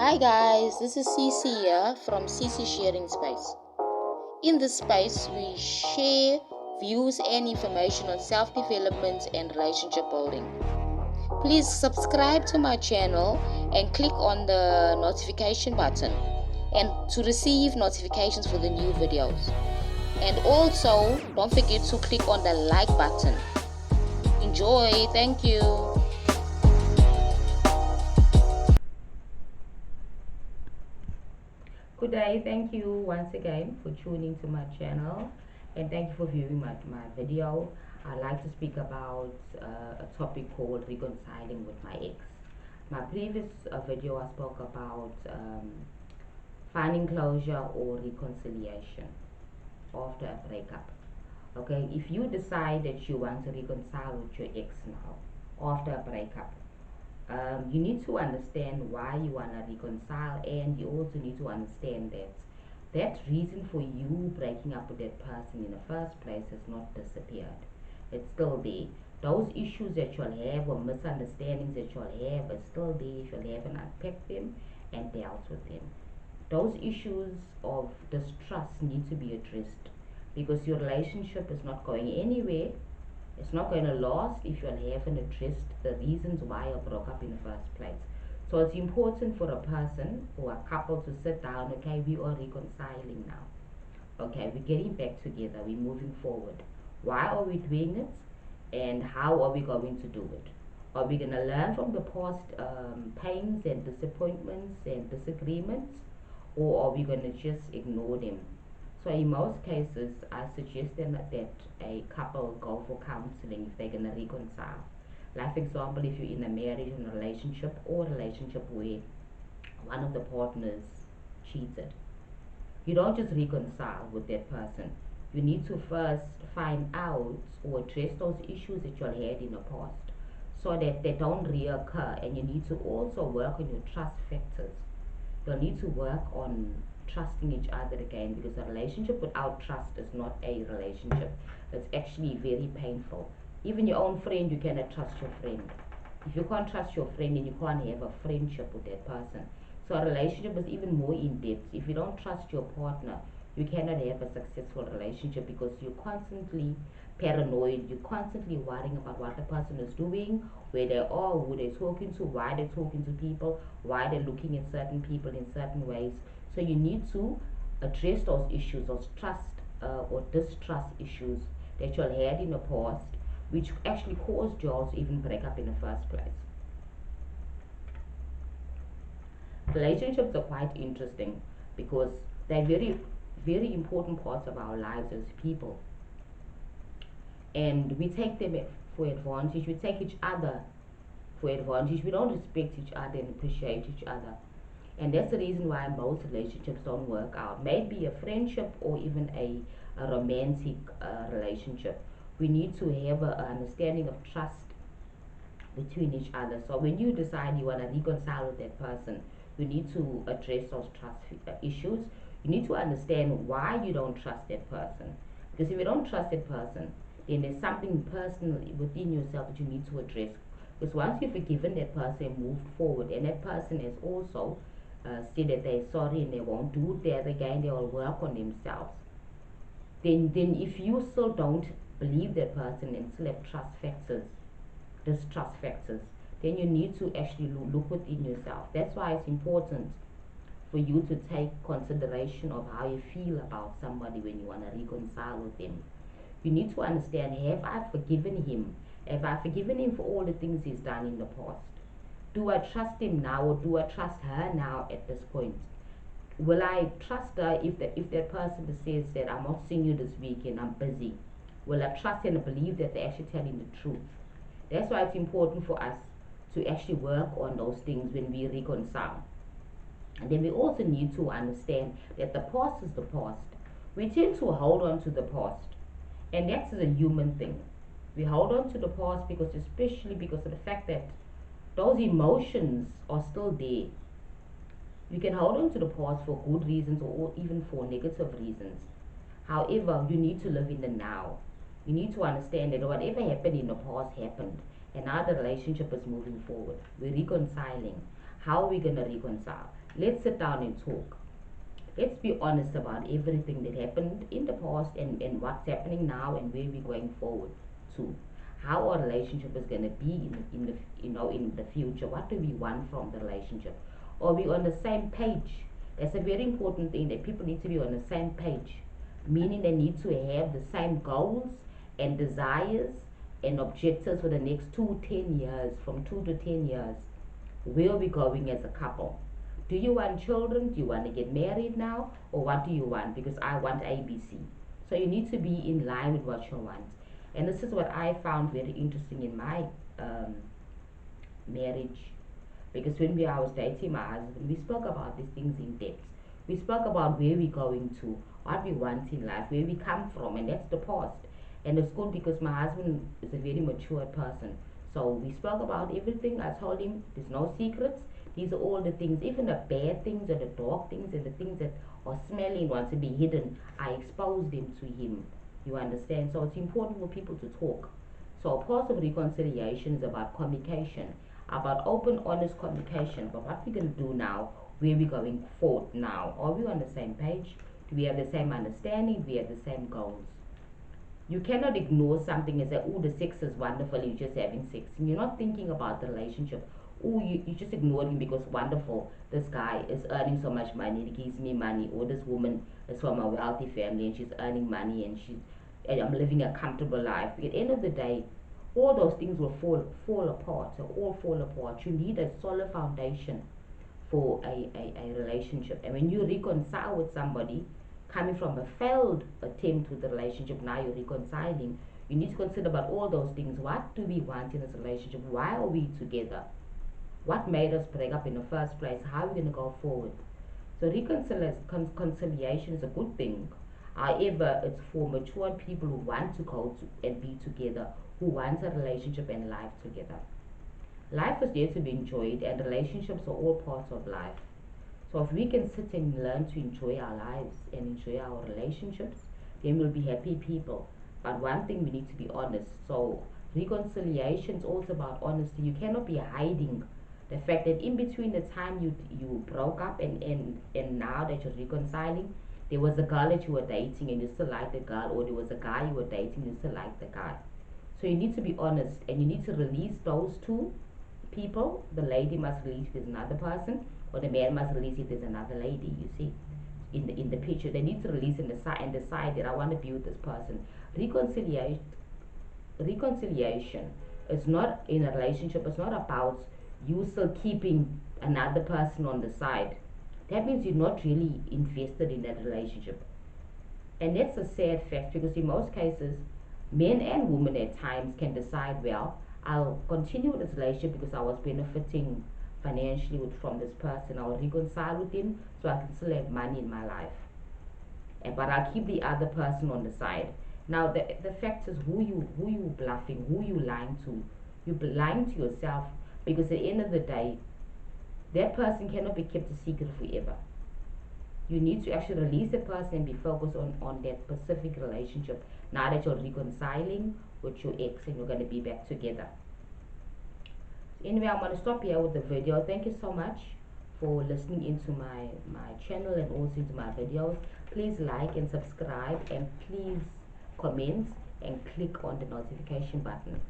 Hi guys, this is Cece here from Cece Sharing Space. In this space, we share views and information on self-development and relationship building. Please subscribe to my channel and click on the notification button and to receive notifications for the new videos. And also, don't forget to click on the like button. Enjoy, thank you. Good day, thank you once again for tuning to my channel and thank you for viewing my video. I'd like to speak about a topic called reconciling with my ex. My previous video I spoke about finding closure or reconciliation after a breakup. Okay, if you decide that you want to reconcile with your ex now after a breakup, you need to understand why you want to reconcile, and you also need to understand that that reason for you breaking up with that person in the first place has not disappeared. It's still there. Those issues that you'll have or misunderstandings that you'll have are still there if you haven't unpacked them and dealt with them. Those issues of distrust need to be addressed because your relationship is not going anywhere. It's not going to last if you haven't addressed the reasons why you broke up in the first place. So it's important for a person or a couple to sit down. Okay, we are reconciling now. Okay, we're getting back together, we're moving forward. Why are we doing it, and how are we going to do it? Are we going to learn from the past pains and disappointments and disagreements, or are we going to just ignore them? So in most cases, I suggest that a couple go for counseling if they're going to reconcile. Like for example, if you're in a marriage and a relationship, or a relationship where one of the partners cheated, you don't just reconcile with that person. You need to first find out or address those issues that you had in the past so that they don't reoccur. And you need to also work on your trust factors. You'll need to work on trusting each other again, because a relationship without trust is not a relationship. It's actually very painful. Even your own friend, you cannot trust your friend. If you can't trust your friend, then you can't have a friendship with that person. So a relationship is even more in depth. If you don't trust your partner, you cannot have a successful relationship, because you're constantly paranoid. You're constantly worrying about what the person is doing, where they are, who they're talking to, why they're talking to people, why they're looking at certain people in certain ways. So you need to address those issues, those trust or distrust issues that you had in the past, which actually caused y'all to even break up in the first place. Relationships are quite interesting because they're very important parts of our lives as people, and we take them for advantage. We take each other for advantage. We don't respect each other and appreciate each other, and that's the reason why most relationships don't work out. Maybe a friendship or even a romantic relationship, we need to have an understanding of trust between each other. So when you decide you want to reconcile with that person, you need to address those trust issues. You need to understand why you don't trust that person. Because if you don't trust that person, then there's something personal within yourself that you need to address. Because once you've forgiven that person and moved forward, and that person has also said that they're sorry and they won't do that again, they will work on themselves. Then if you still don't believe that person and still have trust factors, distrust factors, then you need to actually look within yourself. That's why it's important for you to take consideration of how you feel about somebody when you want to reconcile with them. You need to understand, have I forgiven him? Have I forgiven him for all the things he's done in the past? Do I trust him now, or do I trust her now at this point? Will I trust her if that person says that I'm not seeing you this week and I'm busy? Will I trust and believe that they're actually telling the truth? That's why it's important for us to actually work on those things when we reconcile. And then we also need to understand that the past is the past. We tend to hold on to the past, and that's a human thing. We hold on to the past because, especially because of the fact that those emotions are still there. You can hold on to the past for good reasons or even for negative reasons. However, you need to live in the now. You need to understand that whatever happened in the past happened, and now the relationship is moving forward. We're reconciling. How are we going to reconcile? let's sit down and talk. Let's be honest about everything that happened in the past, and what's happening now, and where we're going forward to. How our relationship is going to be in the in the future. What do we want from the relationship? Are we on the same page? That's a very important thing, that people need to be on the same page, meaning they need to have the same goals and desires and objectives for the next 2 10 years. From 2 to 10 years, where are we going as a couple? Do you want children? Do you want to get married now? Or what do you want? Because I want ABC. So you need to be in line with what you want. And this is what I found very interesting in my um, marriage. Because when I was dating my husband, we spoke about these things in depth. We spoke about where we're going to, what we want in life, where we come from, and that's the past. And it's good because my husband is a very mature person. So we spoke about everything. I told him there's no secrets. These are all the things, even the bad things and the dark things and the things that are smelling, want to be hidden. I exposed them to him. You understand? So it's important for people to talk. So part of reconciliation is about communication, about open, honest communication. But what we're going to do now, where we're going forward now, are we on the same page? Do we have the same understanding? Do we have the same goals? You cannot ignore something and say, oh, the sex is wonderful, and you're just having sex. And you're not thinking about the relationship. Oh, you just ignored him because wonderful, this guy is earning so much money, he gives me money, or this woman is from a wealthy family and she's earning money, and I'm living a comfortable life. At the end of the day, all those things will fall apart. So all fall apart. You need a solid foundation for a relationship. And when you reconcile with somebody, coming from a failed attempt with the relationship, now you're reconciling, you need to consider about all those things. What do we want in this relationship? Why are we together? What made us break up in the first place? How are we going to go forward? So reconciliation is a good thing. However, it's for mature people who want to go to and be together, who want a relationship and life together. Life is there to be enjoyed, and relationships are all parts of life. So if we can sit and learn to enjoy our lives and enjoy our relationships, then we'll be happy people. But one thing, we need to be honest. So reconciliation is also about honesty. You cannot be hiding the fact that in between the time you broke up and now that you're reconciling, there was a girl that you were dating and you still like the girl, or there was a guy you were dating and you still like the guy. So you need to be honest, and you need to release those two people. The lady must release if there's another person, or the man must release if there's another lady. You see, in the picture, they need to release and decide that I want to be with this person. Reconciliation is not in a relationship. It's not about you still keeping another person on the side. That means you're not really invested in that relationship. And that's a sad fact, because in most cases, men and women at times can decide, well, I'll continue with this relationship because I was benefiting financially from this person. I'll reconcile with him so I can still have money in my life. But I'll keep the other person on the side. Now the fact is, who you bluffing, who you lying to. You're lying to yourself, because at the end of the day, that person cannot be kept a secret forever. You need to actually release the person and be focused on that specific relationship, now that you're reconciling with your ex and you're going to be back together. Anyway, I'm going to stop here with the video. Thank you so much for listening into my channel and also into my videos. Please like and subscribe, and please comment and click on the notification button.